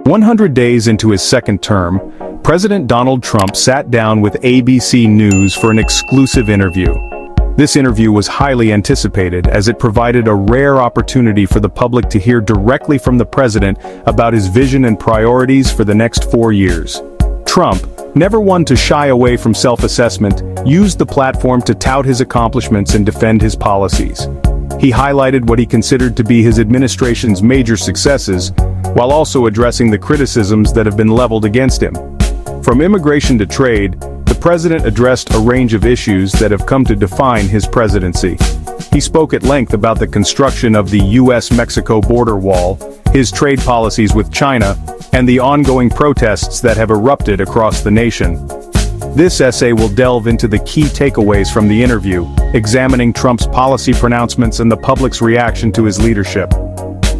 100 days into his second term, President Donald Trump sat down with ABC News for an exclusive interview. This interview was highly anticipated as it provided a rare opportunity for the public to hear directly from the president about his vision and priorities for the next 4 years. Trump, never one to shy away from self-assessment, used the platform to tout his accomplishments and defend his policies. He highlighted what he considered to be his administration's major successes, while also addressing the criticisms that have been leveled against him. From immigration to trade, the president addressed a range of issues that have come to define his presidency. He spoke at length about the construction of the U.S.-Mexico border wall, his trade policies with China, and the ongoing protests that have erupted across the nation. This essay will delve into the key takeaways from the interview, examining Trump's policy pronouncements and the public's reaction to his leadership.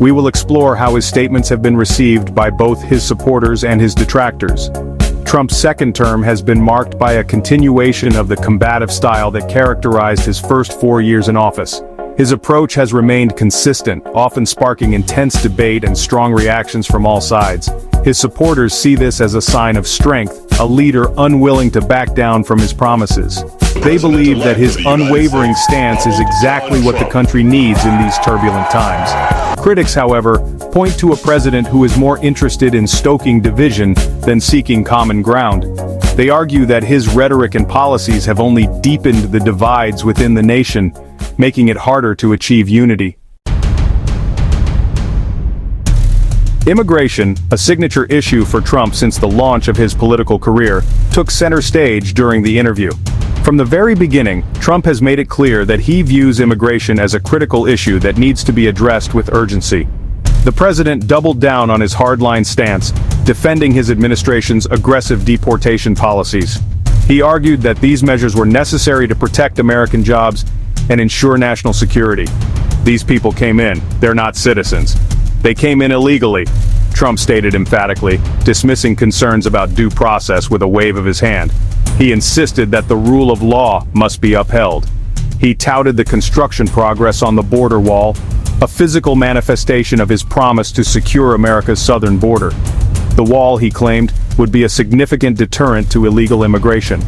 We will explore how his statements have been received by both his supporters and his detractors. Trump's second term has been marked by a continuation of the combative style that characterized his first 4 years in office. His approach has remained consistent, often sparking intense debate and strong reactions from all sides. His supporters see this as a sign of strength, a leader unwilling to back down from his promises. They believe that his unwavering stance is exactly what the country needs in these turbulent times. Critics, however, point to a president who is more interested in stoking division than seeking common ground. They argue that his rhetoric and policies have only deepened the divides within the nation, making it harder to achieve unity. Immigration, a signature issue for Trump since the launch of his political career, took center stage during the interview. From the very beginning, Trump has made it clear that he views immigration as a critical issue that needs to be addressed with urgency. The president doubled down on his hardline stance, defending his administration's aggressive deportation policies. He argued that these measures were necessary to protect American jobs and ensure national security. These people came in, they're not citizens. They came in illegally, Trump stated emphatically, dismissing concerns about due process with a wave of his hand. He insisted that the rule of law must be upheld. He touted the construction progress on the border wall, a physical manifestation of his promise to secure America's southern border. The wall, he claimed, would be a significant deterrent to illegal immigration.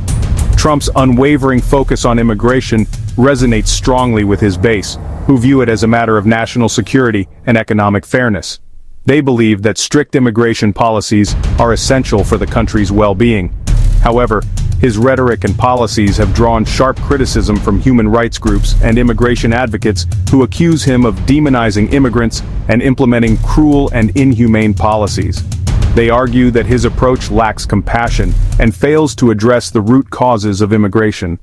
Trump's unwavering focus on immigration resonates strongly with his base, who view it as a matter of national security and economic fairness. They believe that strict immigration policies are essential for the country's well-being. However, his rhetoric and policies have drawn sharp criticism from human rights groups and immigration advocates who accuse him of demonizing immigrants and implementing cruel and inhumane policies. They argue that his approach lacks compassion and fails to address the root causes of immigration.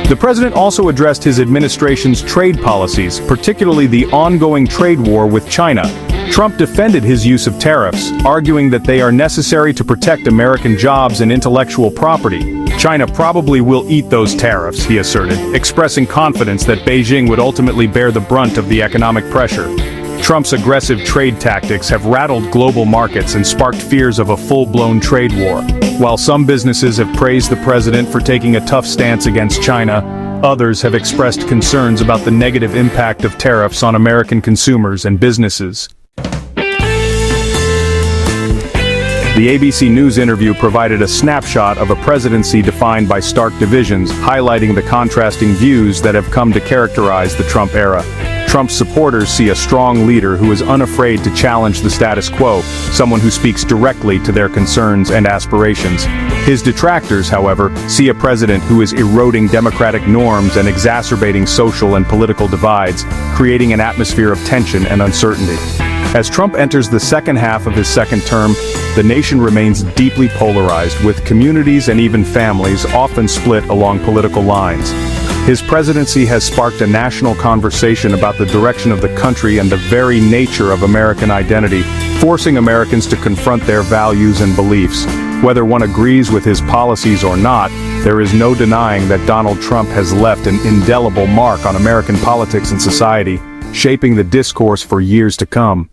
The president also addressed his administration's trade policies, particularly the ongoing trade war with China. Trump defended his use of tariffs, arguing that they are necessary to protect American jobs and intellectual property. China probably will eat those tariffs, he asserted, expressing confidence that Beijing would ultimately bear the brunt of the economic pressure. Trump's aggressive trade tactics have rattled global markets and sparked fears of a full-blown trade war. While some businesses have praised the president for taking a tough stance against China, others have expressed concerns about the negative impact of tariffs on American consumers and businesses. The ABC News interview provided a snapshot of a presidency defined by stark divisions, highlighting the contrasting views that have come to characterize the Trump era. Trump's supporters see a strong leader who is unafraid to challenge the status quo, someone who speaks directly to their concerns and aspirations. His detractors, however, see a president who is eroding democratic norms and exacerbating social and political divides, creating an atmosphere of tension and uncertainty. As Trump enters the second half of his second term, the nation remains deeply polarized, with communities and even families often split along political lines. His presidency has sparked a national conversation about the direction of the country and the very nature of American identity, forcing Americans to confront their values and beliefs. Whether one agrees with his policies or not, there is no denying that Donald Trump has left an indelible mark on American politics and society, shaping the discourse for years to come.